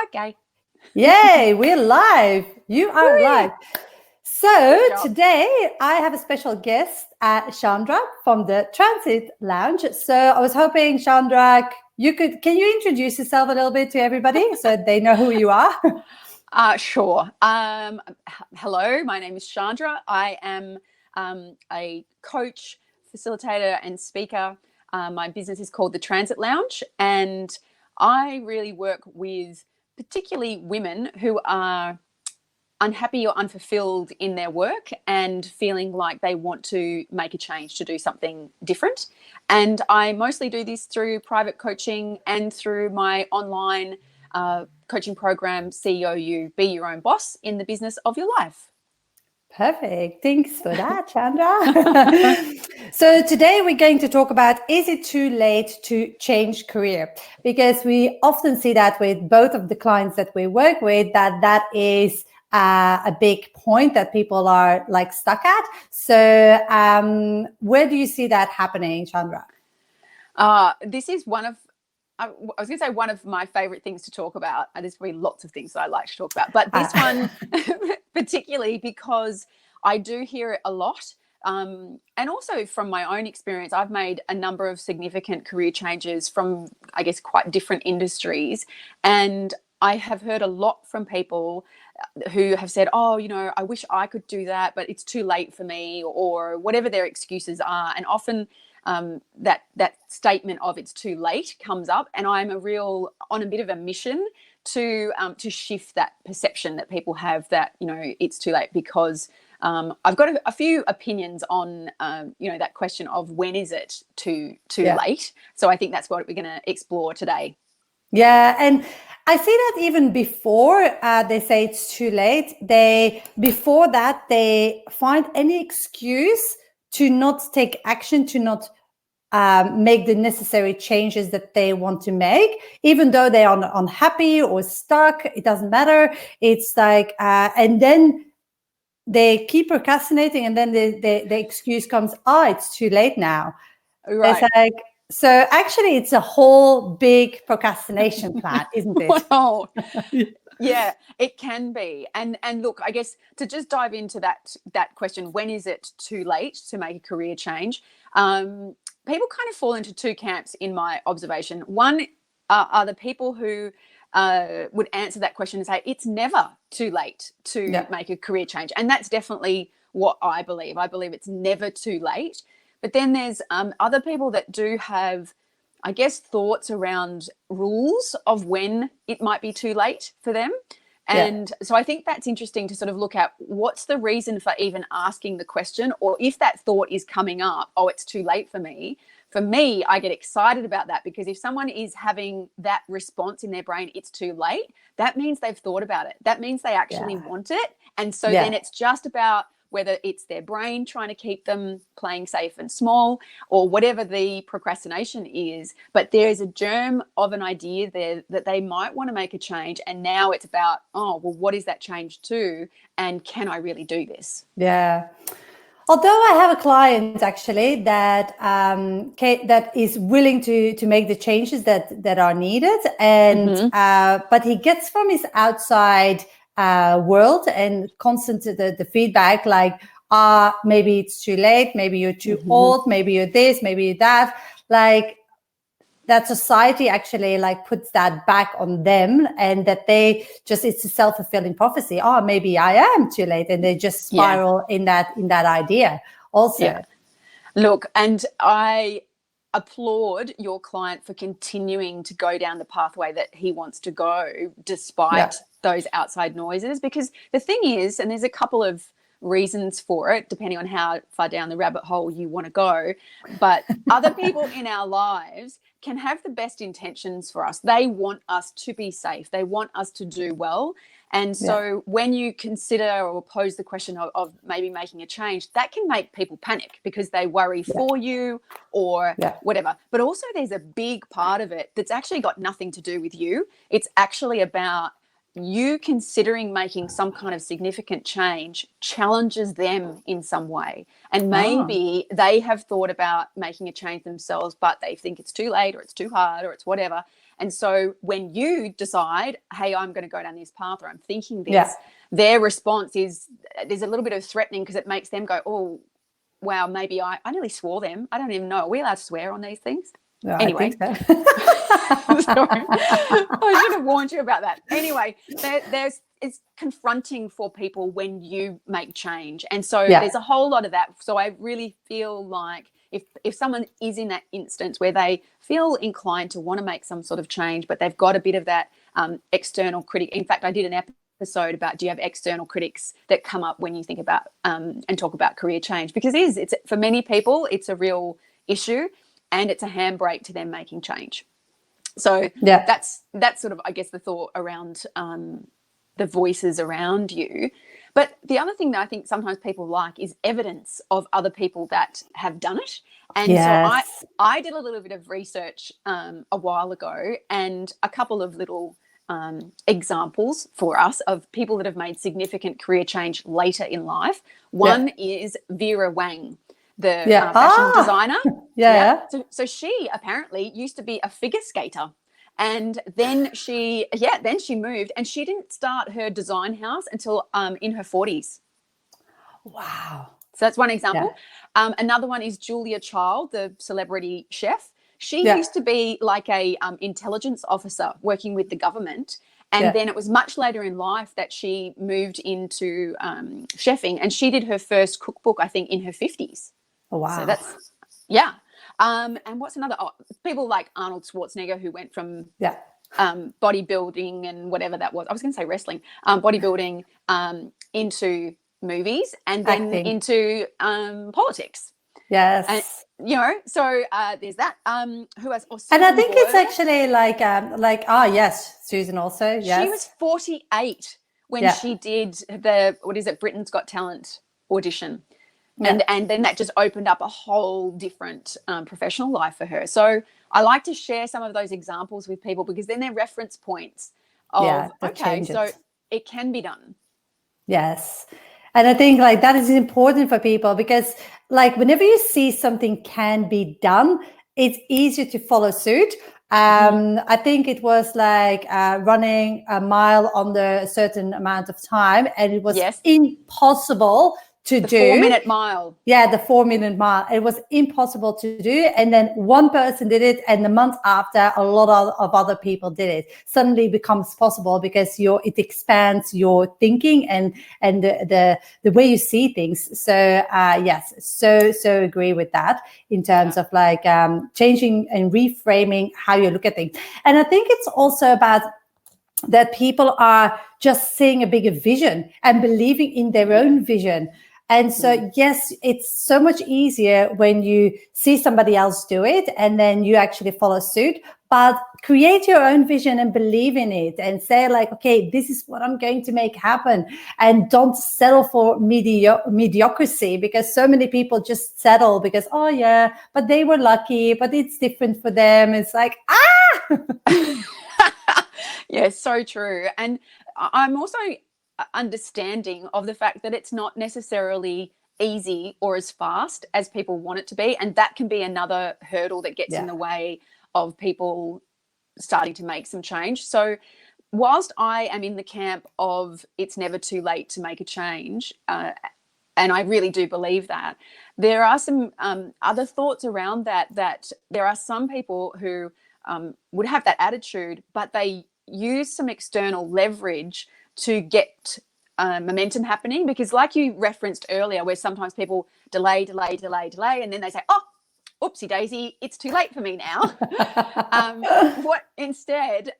Okay. Yay, we're live. You are Whee! live. So today I have a special guest, Chandra from the Transit Lounge. So I was hoping, Chandra, can you introduce yourself a little bit to everybody so they know who you are? Sure. Hello, my name is Chandra. I am a coach, facilitator, and speaker. My business is called the Transit Lounge, and I really work with particularly women who are unhappy or unfulfilled in their work and feeling like they want to make a change to do something different. And I mostly do this through private coaching and through my online coaching program, CEOU, Be Your Own Boss in the Business of Your Life. Perfect. Thanks for that, Chandra. So today we're going to talk about, is it too late to change career? Because we often see that with both of the clients that we work with, that is a big point that people are like stuck at. So where do you see that happening, Chandra? This is I was going to say one of my favorite things to talk about. There's probably lots of things that I like to talk about, but this one particularly because I do hear it a lot. And also from my own experience, I've made a number of significant career changes from, I guess, quite different industries. And I have heard a lot from people who have said, oh, I wish I could do that, but it's too late for me, or whatever their excuses are. And often that statement of it's too late comes up, and I'm on a bit of a mission to shift that perception that people have that it's too late, because I've got a few opinions on that question of when is it too late. So I think that's what we're going to explore today. Yeah, and I see that even before they say it's too late, before that they find any excuse to not take action, to not make the necessary changes that they want to make, even though they are unhappy or stuck. It doesn't matter. It's like, and then they keep procrastinating, and then the excuse comes, it's too late now. Right. It's like, so actually it's a whole big procrastination plan, isn't it? Wow. Yeah, it can be. And look, I guess to just dive into that question, when is it too late to make a career change? People kind of fall into two camps in my observation. One are the people who would answer that question and say it's never too late to make a career change. And that's definitely what I believe. I believe it's never too late. But then there's other people that do have, I guess, thoughts around rules of when it might be too late for them. And so I think that's interesting to sort of look at what's the reason for even asking the question, or if that thought is coming up, it's too late for me. For me, I get excited about that, because if someone is having that response in their brain, it's too late, that means they've thought about it. That means they actually want it. And so then it's just about whether it's their brain trying to keep them playing safe and small, or whatever the procrastination is. But there is a germ of an idea there that they might want to make a change. And now it's about, what is that change to? And can I really do this? Yeah. Although I have a client actually that that is willing to make the changes that are needed, and but he gets from his outside world and constant the feedback like, maybe it's too late, maybe you're too old, maybe you're this, maybe you're that, like that society actually like puts that back on them, and that it's a self-fulfilling prophecy. Maybe I am too late, and they just spiral in that idea also. Yeah. Look, and I applaud your client for continuing to go down the pathway that he wants to go, despite those outside noises, because the thing is, and there's a couple of reasons for it depending on how far down the rabbit hole you want to go, but other people in our lives can have the best intentions for us. They want us to be safe, they want us to do well. And so when you consider or pose the question of maybe making a change, that can make people panic because they worry for you or whatever. But also there's a big part of it that's actually got nothing to do with you. It's actually about you considering making some kind of significant change challenges them in some way. And maybe they have thought about making a change themselves, but they think it's too late or it's too hard or it's whatever. And so when you decide, hey, I'm going to go down this path, or I'm thinking this, Yeah. their response is there's a little bit of threatening, because it makes them go, oh, wow, maybe I nearly swore them. I don't even know. Are we allowed to swear on these things? No, Anyway. I think so. Sorry. I should have warned you about that. Anyway, it's confronting for people when you make change. And so there's a whole lot of that. So I really feel like if someone is in that instance where they feel inclined to want to make some sort of change, but they've got a bit of that external critic. In fact, I did an episode about, do you have external critics that come up when you think about and talk about career change? Because it's for many people, it's a real issue, and it's a handbrake to them making change. So that's sort of, I guess, the thought around the voices around you. But the other thing that I think sometimes people like is evidence of other people that have done it. And so I did a little bit of research a while ago, and a couple of little examples for us of people that have made significant career change later in life. One is Vera Wang, the fashion designer. So she apparently used to be a figure skater. And then she moved, and she didn't start her design house until in her 40s. Wow. So that's one example. Another one is Julia Child, the celebrity chef. She used to be like a intelligence officer working with the government. And then it was much later in life that she moved into chefing, and she did her first cookbook, I think, in her 50s. Oh, wow. So that's, and what's another? Oh, people like Arnold Schwarzenegger, who went from bodybuilding and whatever that was. I was going to say wrestling, bodybuilding into movies, and then into politics. Yes. And, so there's that. Who has? And I think it's actually yes, Susan also. Yes. She was 48 when she did the Britain's Got Talent audition. And then that just opened up a whole different professional life for her. So I like to share some of those examples with people, because then they're reference points of, so it can be done. Yes. And I think that is important for people, because whenever you see something can be done, it's easier to follow suit. I think it was running a mile under a certain amount of time, and it was impossible to do. 4-minute mile. Yeah, the 4-minute mile. It was impossible to do. And then one person did it, and the month after, a lot of other people did it. Suddenly it becomes possible, because it expands your thinking and the way you see things. So yes, so agree with that in terms of changing and reframing how you look at things. And I think it's also about that people are just seeing a bigger vision and believing in their own vision. And so, yes, it's so much easier when you see somebody else do it and then you actually follow suit, but create your own vision and believe in it, and say okay, this is what I'm going to make happen. And don't settle for mediocrity, because so many people just settle because, but they were lucky, but it's different for them. It's Yeah, so true. And I'm also understanding of the fact that it's not necessarily easy or as fast as people want it to be, and that can be another hurdle that gets in the way of people starting to make some change. So whilst I am in the camp of it's never too late to make a change, and I really do believe that, there are some other thoughts around that there are some people who would have that attitude, but they use some external leverage to get momentum happening. Because like you referenced earlier, where sometimes people delay, and then they say, oh, oopsie daisy, it's too late for me now. Instead,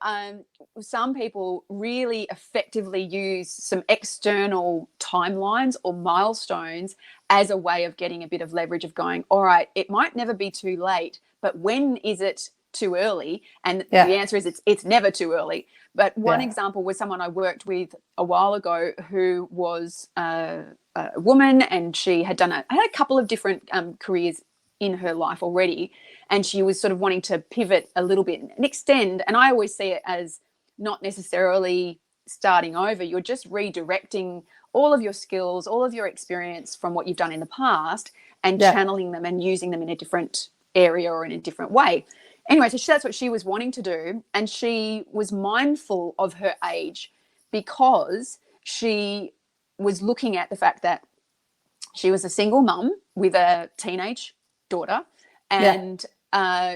some people really effectively use some external timelines or milestones as a way of getting a bit of leverage, of going, all right, it might never be too late, but when is it too early? And the answer is it's never too early. But one example was someone I worked with a while ago who was a woman, and she had had a couple of different careers in her life already, and she was sort of wanting to pivot a little bit and extend. And I always see it as not necessarily starting over. You're just redirecting all of your skills, all of your experience from what you've done in the past, and channeling them and using them in a different area or in a different way. anyway, so that's what she was wanting to do. And she was mindful of her age because she was looking at the fact that she was a single mum with a teenage daughter, and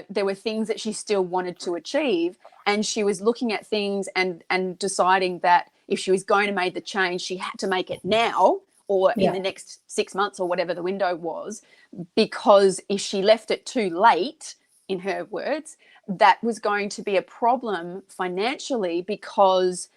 there were things that she still wanted to achieve. And she was looking at things and deciding that if she was going to make the change, she had to make it now or in the next 6 months or whatever the window was, because if she left it too late, in her words, that was going to be a problem financially, because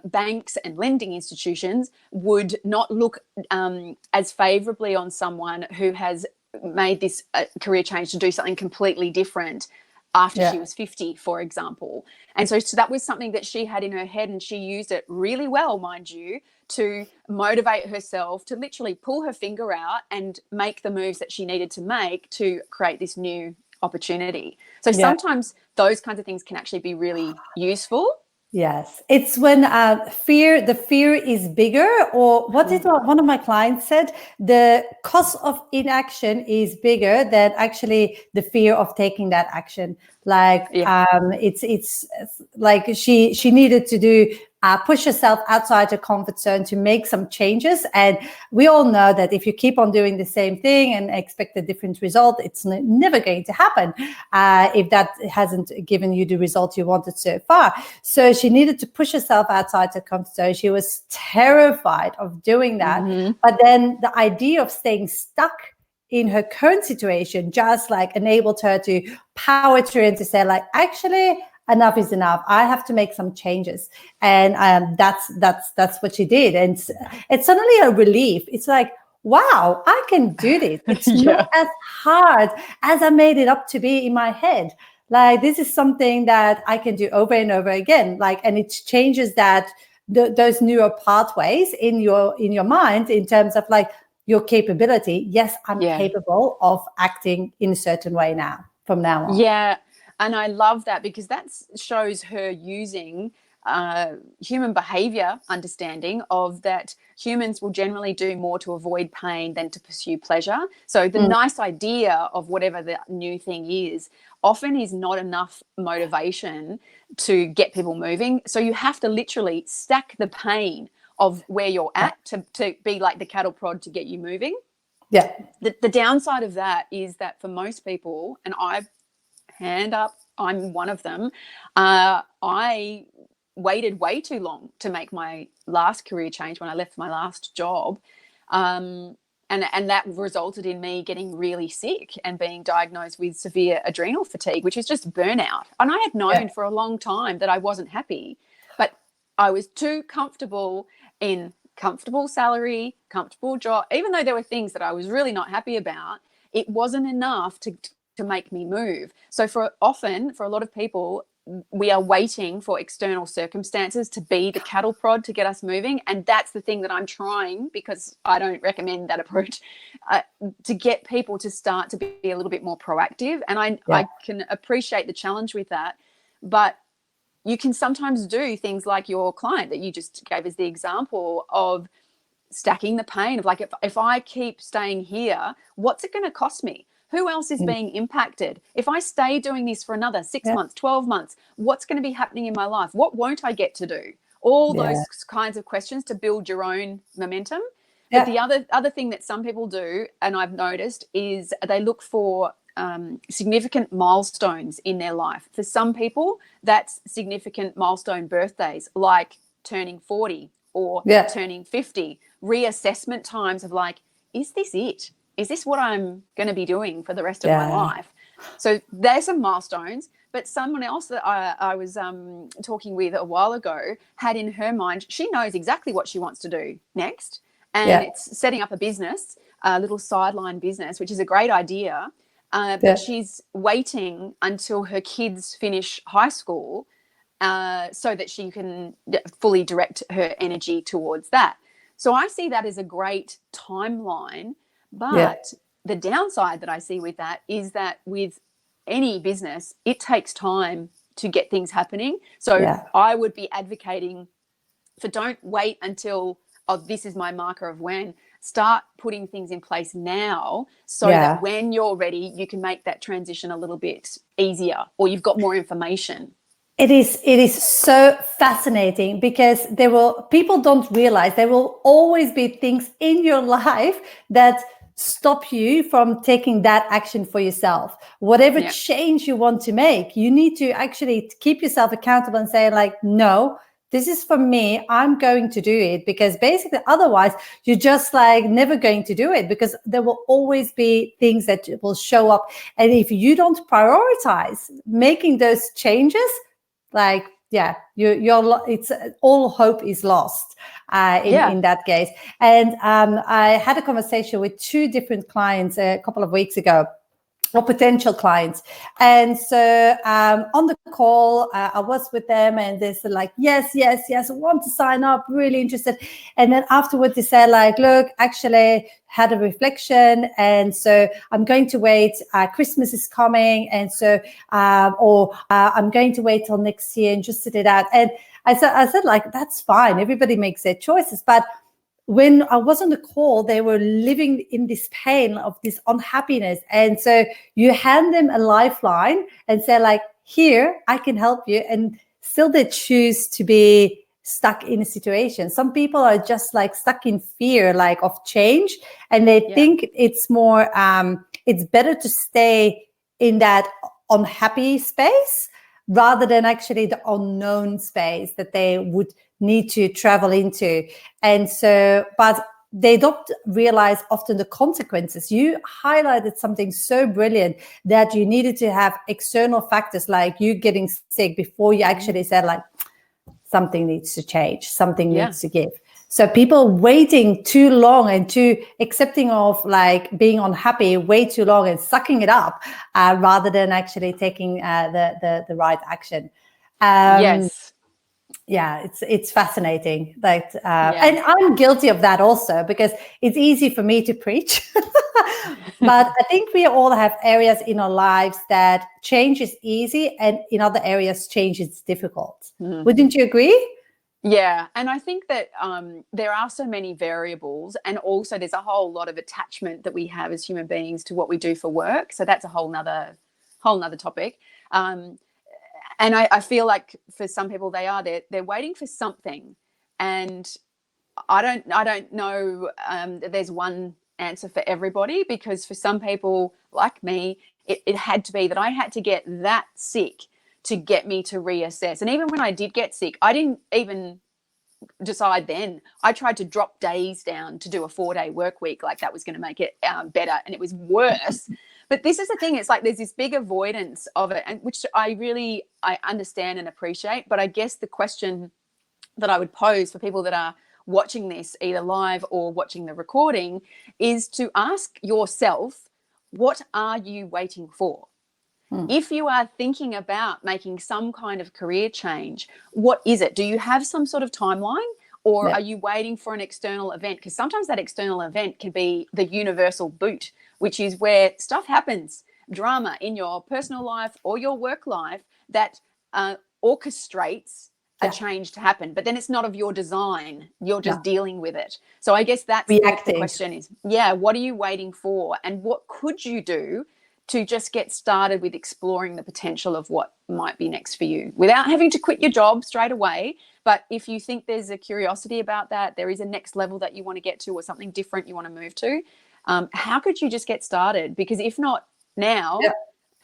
banks and lending institutions would not look as favorably on someone who has made this career change to do something completely different after she was 50, for example. And so that was something that she had in her head, and she used it really well, mind you, to motivate herself to literally pull her finger out and make the moves that she needed to make to create this new opportunity. So sometimes those kinds of things can actually be really useful. Yes, it's when the fear is bigger, or what is what one of my clients said, the cost of inaction is bigger than actually the fear of taking that action. Like it's like she needed to do push herself outside her comfort zone to make some changes. And we all know that if you keep on doing the same thing and expect a different result, it's never going to happen if that hasn't given you the result you wanted so far. So she needed to push herself outside her comfort zone. She was terrified of doing that. But then the idea of staying stuck in her current situation just like enabled her to power through and to say, like, actually, enough is enough. I have to make some changes. And that's what she did. And it's suddenly a relief. It's like, wow, I can do this. It's not as hard as I made it up to be in my head. Like, this is something that I can do over and over again. Like, and it changes that those neural pathways in your mind in terms of like your capability. Yes, I'm capable of acting in a certain way now, from now on. Yeah. And I love that, because that shows her using human behavior understanding of that humans will generally do more to avoid pain than to pursue pleasure. So the nice idea of whatever the new thing is often is not enough motivation to get people moving. So you have to literally stack the pain of where you're at to be like the cattle prod to get you moving. Yeah. The downside of that is that for most people, and hand up, I'm one of them, I waited way too long to make my last career change when I left my last job, and that resulted in me getting really sick and being diagnosed with severe adrenal fatigue, which is just burnout. And I had known for a long time that I wasn't happy, but I was too comfortable in comfortable salary, comfortable job. Even though there were things that I was really not happy about, it wasn't enough to make me move. So for a lot of people, we are waiting for external circumstances to be the cattle prod to get us moving. And that's the thing that I'm trying, because I don't recommend that approach, to get people to start to be a little bit more proactive. And I can appreciate the challenge with that. But you can sometimes do things like your client that you just gave as the example of stacking the pain of like, if I keep staying here, what's it going to cost me? Who else is being impacted? If I stay doing this for another 6 months, 12 months, what's going to be happening in my life? What won't I get to do? All those kinds of questions to build your own momentum. But the other thing that some people do, and I've noticed, is they look for significant milestones in their life. For some people, that's significant milestone birthdays, like turning 40 or turning 50, reassessment times of like, is this it? Is this what I'm going to be doing for the rest of my life? So there's some milestones. But someone else that I was talking with a while ago had in her mind, she knows exactly what she wants to do next. And it's setting up a business, a little sideline business, which is a great idea. But she's waiting until her kids finish high school so that she can fully direct her energy towards that. So I see that as a great timeline. But the downside that I see with that is that with any business, it takes time to get things happening. So I would be advocating for don't wait until, oh, this is my marker of when. start putting things in place now so Yeah. that when you're ready, you can make that transition a little bit easier, or you've got more information. It is so fascinating because people don't realize there will always be things in your life that stop you from taking that action for yourself. Whatever change you want to make, you need to actually keep yourself accountable and say like, no, this is for me. I'm going to do it, because basically otherwise you're just like never going to do it, because there will always be things that will show up. And if you don't prioritize making those changes, like, yeah, it's all hope is lost in that case. And I had a conversation with 2 different clients a couple of weeks ago, or potential clients. And so on the call, I was with them, and they said like, yes, I want to sign up, really interested. And then afterwards they said like, look, actually had a reflection, and so I'm going to wait. Christmas is coming, and so I'm going to wait till next year and just sit it out. And I said like, that's fine. Everybody makes their choices, but when I was on the call, they were living in this pain of this unhappiness. And so you hand them a lifeline and say like, here, I can help you. And still they choose to be stuck in a situation. Some people are just like stuck in fear, like of change. And they think it's more, it's better to stay in that unhappy space rather than actually the unknown space that they would need to travel into. And so, but they don't realize often the consequences. You highlighted something so brilliant, that you needed to have external factors like you getting sick before you actually said like, something needs to change, something needs to give. So people waiting too long and too accepting of like being unhappy way too long and sucking it up rather than actually taking the right action. Yes. Yeah, it's fascinating. Like, and I'm guilty of that also, because it's easy for me to preach. But I think we all have areas in our lives that change is easy, and in other areas change is difficult. Wouldn't you agree? Yeah, and I think that there are so many variables, and also there's a whole lot of attachment that we have as human beings to what we do for work. So that's a whole nother topic. And I feel like for some people they're waiting for something, and I don't know that there's one answer for everybody, because for some people like me, it had to be that I had to get that sick to get me to reassess. And even when I did get sick, I didn't even decide then. I tried to drop days down to do a 4-day work week, like that was going to make it better, and it was worse. But this is the thing, it's like there's this big avoidance of it, and which I understand and appreciate. But I guess the question that I would pose for people that are watching this either live or watching the recording is to ask yourself, what are you waiting for? If you are thinking about making some kind of career change, what is it? Do you have some sort of timeline, or are you waiting for an external event? Because sometimes that external event can be the universal boot, which is where stuff happens, drama in your personal life or your work life that orchestrates a change to happen. But then it's not of your design. You're just dealing with it. So I guess that's what the question is. Yeah, what are you waiting for? And what could you do to just get started with exploring the potential of what might be next for you without having to quit your job straight away? But if you think there's a curiosity about that, there is a next level that you want to get to, or something different you want to move to, how could you just get started? Because if not now,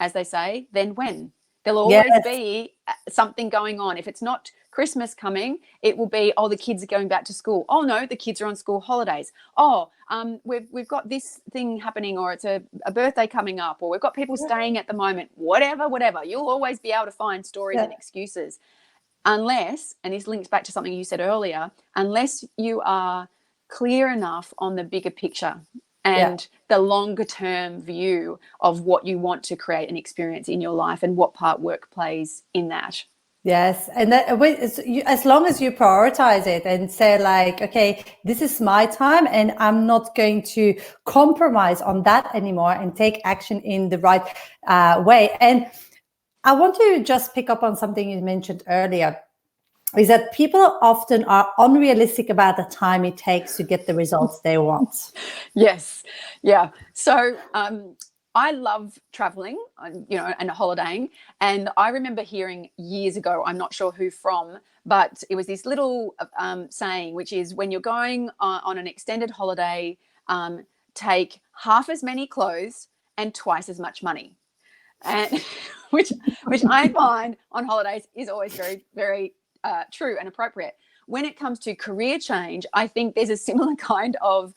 as they say, then when? There'll always be something going on. If it's not Christmas coming, it will be, oh, the kids are going back to school. Oh no, the kids are on school holidays. Oh, we've got this thing happening, or it's a birthday coming up, or we've got people staying at the moment. Whatever. You'll always be able to find stories and excuses, unless, and this links back to something you said earlier, unless you are clear enough on the bigger picture and the longer term view of what you want to create and experience in your life, and what part work plays in that. Yes, and that, as long as you prioritize it and say like, okay, this is my time, and I'm not going to compromise on that anymore, and take action in the right way. And I want to just pick up on something you mentioned earlier. is that people often are unrealistic about the time it takes to get the results they want. Yes. Yeah. So I love traveling, and holidaying. And I remember hearing years ago, I'm not sure who from, but it was this little saying, which is when you're going on an extended holiday, take half as many clothes and twice as much money. And which I find on holidays is always very, very true and appropriate. When it comes to career change, I think there's a similar kind of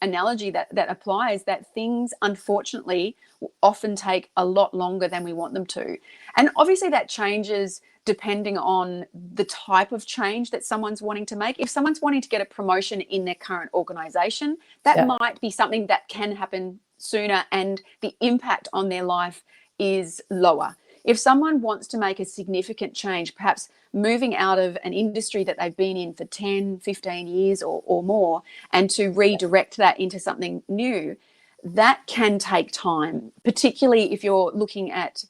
analogy that applies, that things unfortunately often take a lot longer than we want them to. And obviously that changes depending on the type of change that someone's wanting to make. If someone's wanting to get a promotion in their current organization, that might be something that can happen sooner and the impact on their life is lower. If someone wants to make a significant change, perhaps moving out of an industry that they've been in for 10, 15 years or more, and to redirect that into something new, that can take time, particularly if you're looking at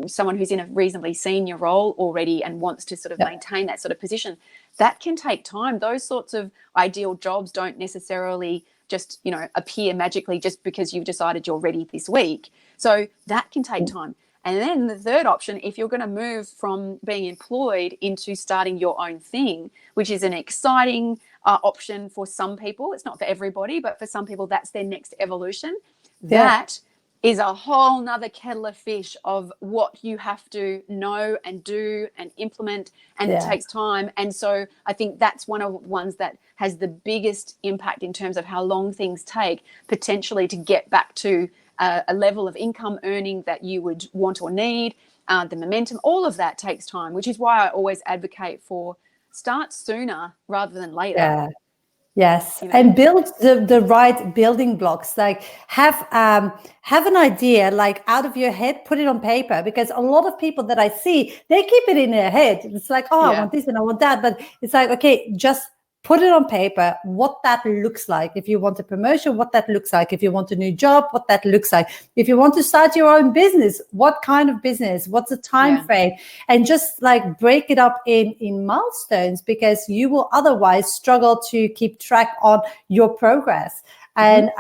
someone who's in a reasonably senior role already and wants to sort of maintain that sort of position. That can take time. Those sorts of ideal jobs don't necessarily just, appear magically just because you've decided you're ready this week. So that can take time. And then the third option, if you're going to move from being employed into starting your own thing, which is an exciting option for some people, it's not for everybody, but for some people, that's their next evolution. That is a whole nother kettle of fish of what you have to know and do and implement, and it takes time. And so I think that's one of the ones that has the biggest impact in terms of how long things take potentially to get back to a level of income earning that you would want or need, the momentum, all of that takes time, which is why I always advocate for start sooner rather than later. Yeah. Yes, and build the right building blocks. Like have an idea, like out of your head, put it on paper. Because a lot of people that I see, they keep it in their head. It's like, oh, I want this and I want that, but it's like, okay, just put it on paper. What that looks like. If you want a promotion, what that looks like. If you want a new job, what that looks like. If you want to start your own business, what kind of business? What's the time frame? And just like break it up in milestones, because you will otherwise struggle to keep track on your progress. And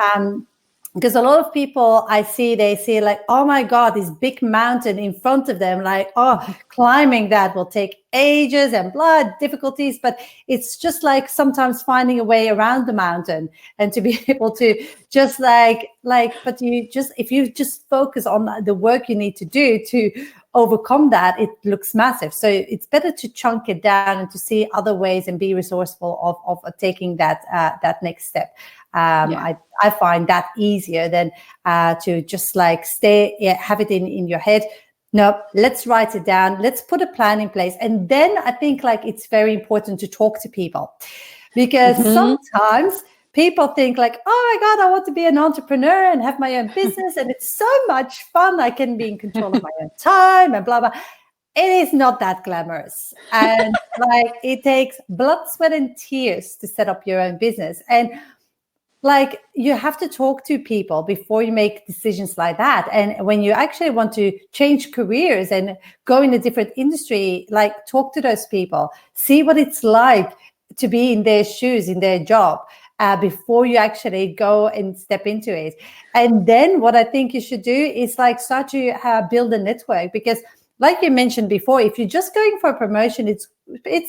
because a lot of people I see, they see like, oh my God, this big mountain in front of them, like, oh, climbing that will take ages and difficulties. But it's just like sometimes finding a way around the mountain and to be able to just but if you just focus on the work you need to do to overcome that, it looks massive. So it's better to chunk it down and to see other ways and be resourceful of taking that next step. I find that easier than to just like have it in your head. No, let's write it down. Let's put a plan in place. And then I think like it's very important to talk to people, because sometimes people think like, oh my God, I want to be an entrepreneur and have my own business. And it's so much fun. I can be in control of my own time and blah, blah. It is not that glamorous. And like it takes blood, sweat, and tears to set up your own business. And like you have to talk to people before you make decisions like that. And when you actually want to change careers and go in a different industry, like talk to those people, see what it's like to be in their shoes, in their job, before you actually go and step into it. And then what I think you should do is like start to build a network, because like you mentioned before, if you're just going for a promotion, it's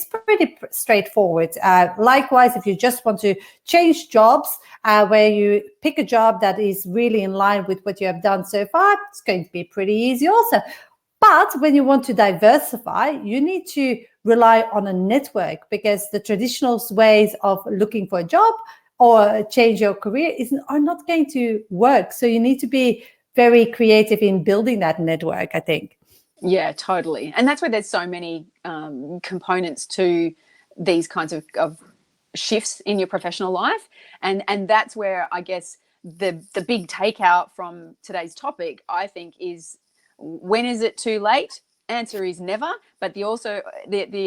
pretty straightforward. Likewise, if you just want to change jobs, where you pick a job that is really in line with what you have done so far, it's going to be pretty easy also. But when you want to diversify, you need to rely on a network, because the traditional ways of looking for a job or change your career are not going to work. So you need to be very creative in building that network, I think. Yeah, totally. And that's where there's so many components to these kinds of shifts in your professional life. And that's where I guess the big takeout from today's topic, I think, is when is it too late? Answer is never. But the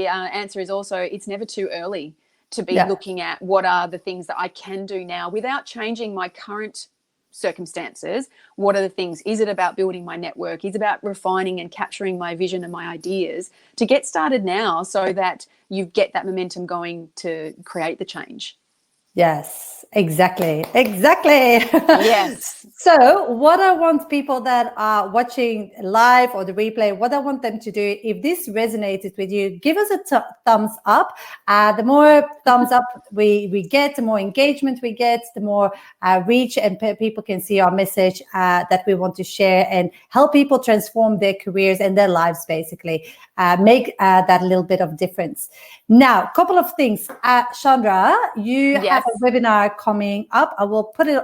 answer is also it's never too early to be looking at what are the things that I can do now without changing my current circumstances, what are the things? Is it about building my network? Is it about refining and capturing my vision and my ideas? To get started now so that you get that momentum going to create the change. Yes, exactly. Exactly. Yes. So, what I want people that are watching live or the replay, what I want them to do, if this resonated with you, give us a thumbs up. The more thumbs up we get, the more engagement we get, the more reach and people can see our message that we want to share and help people transform their careers and their lives, basically. Make that little bit of difference. Now, a couple of things. Chandra, you have a webinar coming up. I will put it,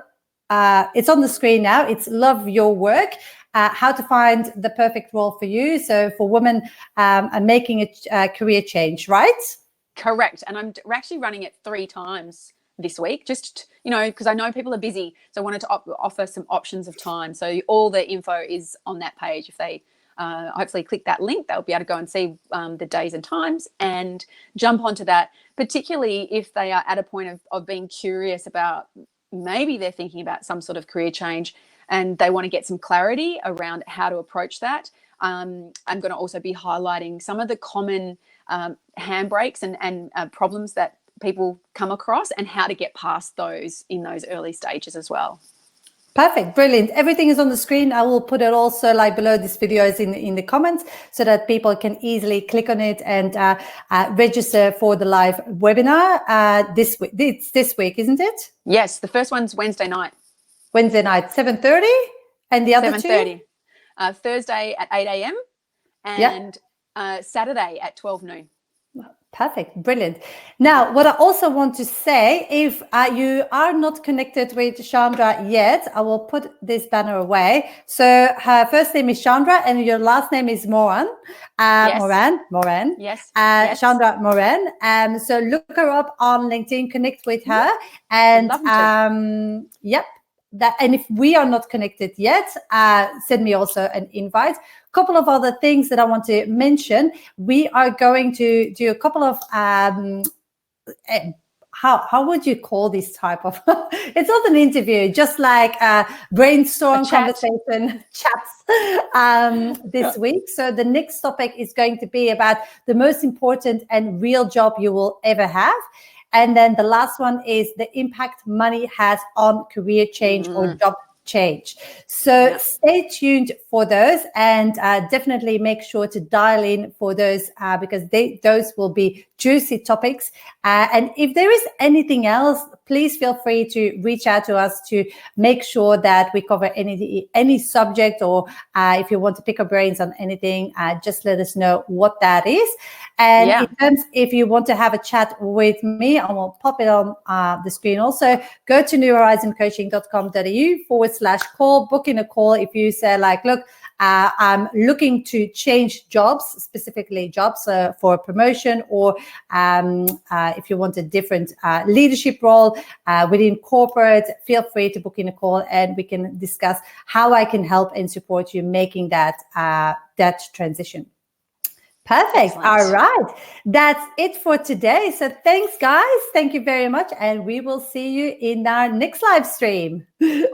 it's on the screen now. It's Love Your Work, how to find the perfect role for you. So for women and making a career change, right? Correct. And we're actually running it 3 times this week, just, because I know people are busy. So I wanted to offer some options of time. So all the info is on that page. If they hopefully click that link, they'll be able to go and see the days and times and jump onto that, particularly if they are at a point of being curious about, maybe they're thinking about some sort of career change and they want to get some clarity around how to approach that. I'm going to also be highlighting some of the common handbrakes and problems that people come across and how to get past those in those early stages as well. Perfect. Brilliant. Everything is on the screen. I will put it also like below this video is in the comments so that people can easily click on it and register for the live webinar this week. It's this week, isn't it? Yes. The first one's Wednesday night. Wednesday night, 7:30. And the other 7:30. Thursday at 8 a.m. and Saturday at 12 noon. Perfect. Brilliant. Now, what I also want to say, if you are not connected with Chandra yet, I will put this banner away. So her first name is Chandra and your last name is Moran. Moran. Yes. Chandra Moran. So look her up on LinkedIn, connect with her. And yep. And if we are not connected yet, send me also an invite. Couple of other things that I want to mention. We are going to do a couple of how would you call this type of it's not an interview, just like a brainstorm conversation chats this week. So the next topic is going to be about the most important and real job you will ever have. And then the last one is the impact money has on career change or job change. So stay tuned for those and definitely make sure to dial in for those because those will be juicy topics. And if there is anything else, please feel free to reach out to us to make sure that we cover any subject, or if you want to pick our brains on anything, just let us know what that is. And in terms, if you want to have a chat with me, I will pop it on the screen also. Go to newhorizoncoaching.com.au/call, book in a call. If you say like, look, I'm looking to change jobs, specifically jobs for a promotion, or if you want a different leadership role within corporate, feel free to book in a call and we can discuss how I can help and support you making that transition. Perfect. Excellent. All right. That's it for today. So thanks, guys. Thank you very much. And we will see you in our next live stream. Awesome.